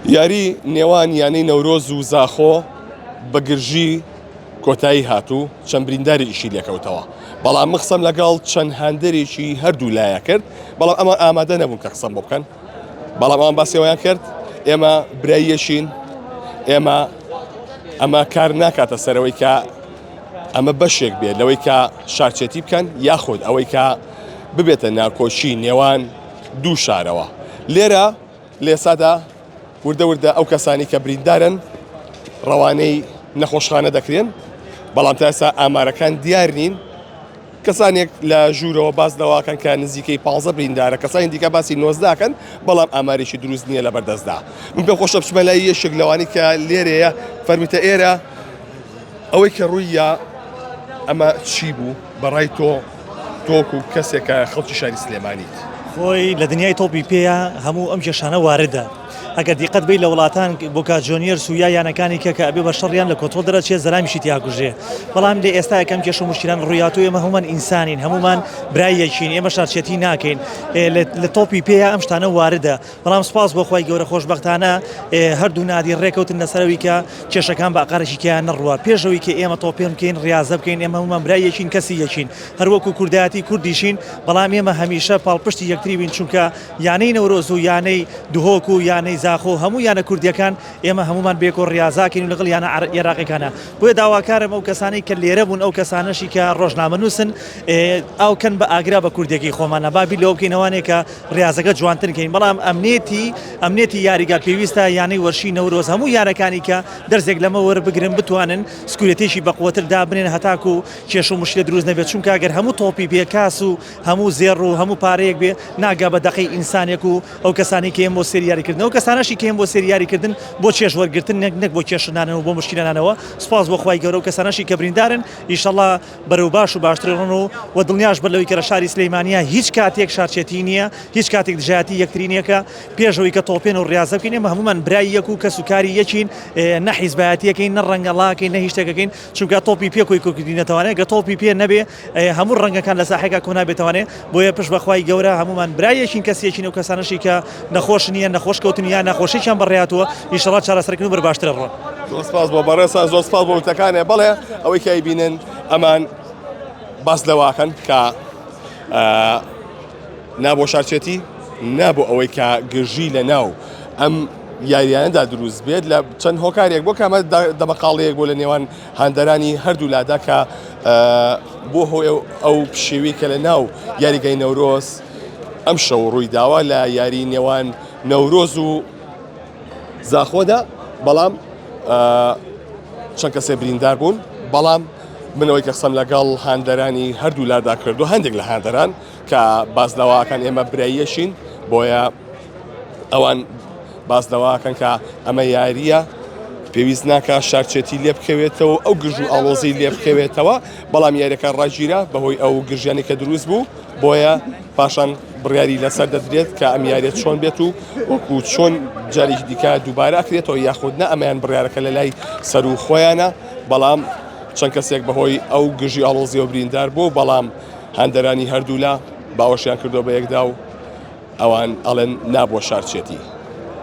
یاری نێوان یانەی نەورۆز و زاخۆ بەگرژی کۆتایی هاتوو چەند برینداری ئیشی لێکەوتەوە بەڵام مخسم لەگەڵ چەند هەندێکی هەردوو لایە کرد بەڵام ئەمە ئامادە نەبوون کە قسەم بۆ بکەن بەڵام ئەوان باسیەوەیان کرد ئێمە برایەشین ئەمە کار ناکاتە سەرەوەی کە ئەمە بەشێک بێت لەوەی کە شارچێتی بکەن یاخود ئەوەی کە ببێتە ناکۆچی نێوان دوو شارەوە لێرە لێسادا وردە ئەو کەسانی کە بریندارن ڕەوانەی نەخۆشخانە دەکرێن بەڵام تا ئێستا ئامارەکان دیار نین کەسانێک لە ژوورەوە باز دەواکەن کە نزیکەی 15 بریندارە کەسانی دیکە باسی 19کەن بەڵام ئامارێکی دروست نییە لە بەردەستدا من پێم خۆشە بچمە لای یەشێک لەوانی کە لێرەیە فەرمیتە ئێرە ئەوەی کە ڕوویە ئەمە چی بوو بەڕای تۆک و کەسێکە خەڵکی شاری سلێمانیت خۆی لە دنیای تۆپی پێەیە هەموو ئەم کێشانە واردە ئەگەر دیقەت بی لە وڵاتان بۆ کاتژۆنیەر سویا یانەکانی کە ئەبێ بە شەڕیان لە کۆتۆڵ دەرەچێت زەلامیشی تیاکوژێ بەڵام لێ ئێستا یەکەم کێش و مشکلان ڕوویاتوو ئێمە هەمومان ئینسانین هەمومان برایەکین ئێمە شارچێتی ناکەین لە تۆپی پێەیە ئەم شتانە واردە بەڵام سپاس بۆ خۆی گەورە خۆشبەختانە هەردوو نادی ڕێکەوتن لەسەرەوەی کە کێشەکان بە ئاقارێکیان نەڕوە پێشەوەی کە ئێمە تۆپێن بکەین ڕاضە بکەین ئێمە هەمومان برایەکین کەسی یەکین هەروەکو کوردایەتی کوردیشین بەڵام ئێمە هەمیشە پاڵپشتی یەکتری بین چونکە یانەی نەورۆز و یانەی دوهۆک و یانەی زاخۆ هەموو یانە کوردیەکان ئێمە هەمومان بێکۆ ڕاضاکەین و لەگەڵ یانە عێراقیەکانە بۆیە داواکارم ئەو کەسانی کە لێرە بوون ئەو کەسانەشی کە ڕۆژنامە نووسن ئەوکەن بە ئاگرا بە کوردێکی خۆمانە بابی لەوە بکەینەوانێک کە ڕاضەکە جوانتر بکەین بەڵام ئەمنێتی یاریگا پێویستە یانەی وەرشی نەورۆز هەموو یارەکانی کە دەرزێک لەمە وەربگرن بتوانن سکورێتێکی بەقوتر دابنێن هەتاکو و کێش و مشکلە دروست نەبێت چونکە ئەگەر هەموو تۆپی بێکاس و هەموو زێڕ و هەموو پارەیەک بێ ناگا بە دەقەی ئینسانێک و ئەو کەسانی کە ئێمە بۆ سەریاریکردن ئەو کەسانەشی کە ئێمە بۆ سەریاریکردن بۆ چێژ وەرگرتن نەک بۆ کێشنانەوە و بۆ مشکلانەوە سپاس بۆ خوای گەورە و کەسانەشی کە بریندارن ئیشەڵڵا بەرەو باش و باشتر ڕۆن و دڵنیاش بە لەوەی کە لە شاری سلەیمانیە هیچ کاتێک شارچێتی نییە هیچ کاتێک دژایەتی یەکتری نییە کە پێشەوەی کە تۆپێن و ڕاضە بکەین ئێمە هەمومان برای یەک و کەسوکاری یەکین نە حیزبایەتیەکەین نە ڕەنگەڵاکەین نە هیچ شتێکەکەین چونکە تۆپی پێ کۆی کوردی نەتوانێت گە تۆپی پێ نەبێ هەموو ڕەنگەکان لە ساحێکا کۆ نابێتوانێت بۆیە پشت بەخوای گەورە هەمومان برایەکین کەسێکین و کەسانەشی کە نەخۆش نییە نەخۆش کەوتن یا نەخۆشییان بڕیاتوە ئیشەڵڵا چارەسەرکردن و بەرباشترە ڕۆ زۆر سپاس بۆ بەڕێسان زۆر سپاس بۆ وتەکانێ بەڵێ ئەوەی کە بینن ئەمان باس لەواکەن کە نابۆ شارچێتی نابۆ ئەوەی کە گژی لە ناو ئەم یاریانەدا دروست بێت لە چەند هۆکارێک بۆ کامە دەمەقاڵەیەک بۆ لە نێوان هاندەرانی هەردوو لادا کە بۆ هۆی ئەو پشێوی کە لە ناو یاریگای نەورۆز ئەم شەو ڕووی داوە لە یاری نێوان نەورۆز و زاخۆدا بەڵام چەند کەسێ بریندار بوون بەڵام منەوەی کە قسەم لەگەڵ هاندەرانی هەردوو لادا کردو هەندێک لە هاندەران کە بازدەواکان ئێمە برایەشین بۆیە ئەوان بازدەواکەن کە ئەمە یاریە پێویست ناکە شارچێتی لێ بکەوێتەوە ئەو گژ و ئاڵۆزی لێ بکەوێتەوە بەڵام یاریەکە ڕاگیرە بەهۆی ئەو گژیانی کە دروست بوو بۆیە پاشان بڕیاری لەسەر دەدرێت کە ئەم یاریێت چۆن بێت و وەکو چۆن جارێکی دیکە دووبارە ئەکرێتەوە یاخودنا ئەمەیان بڕیارەکە لە لای سەر و خۆیانە بەڵام چەند کەسێک بەهۆی ئەو گژی ئاڵۆزی و بریندار بوو بەڵام هاندەرانی هەردوولا باوەشیان کردو بە یەکدا و ئەوان ئەڵێن نابووە شارچێتی